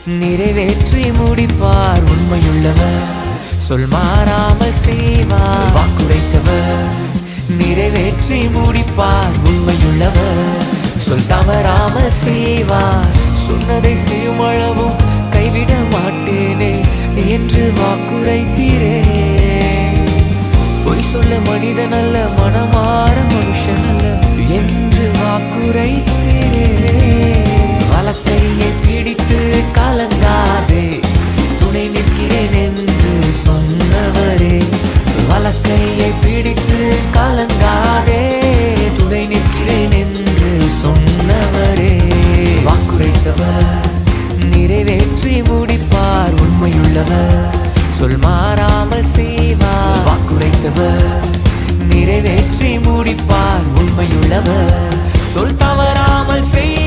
நிறைவேற்றி முடிப்பார் உண்மையுள்ளவர். சொல் மாறாமல் செய்வார் வாக்குரைத்தவர். நிறைவேற்றி முடிப்பார் உண்மையுள்ளவர். சொல் தவறாமல் செய்வார். சொன்னதை செய்யும் அளவும் கைவிட மாட்டேனே என்று வாக்குரைத்தீரே. பொய் சொல்ல மனிதன் அல்ல, மனமாற மனுஷன் அல்ல என்று வாக்குரைத்தீரே. வலக்கையை பிடித்து கலங்காதே, துணை நிற்கிறேன் என்று சொன்னவரே. வலக்கையை பிடித்து கலங்காதே, துணை நிற்கிறேன் என்று சொன்னவரே. வாக்குரைத்தவர் நிறைவேற்றி முடிப்பார் உண்மையுள்ளவர். சொல் மாறாமல் செய்வார் வாக்குரைத்தவர். நிறைவேற்றி முடிப்பார் உண்மையுள்ளவர். சொல் தவறாமல் செய்வார்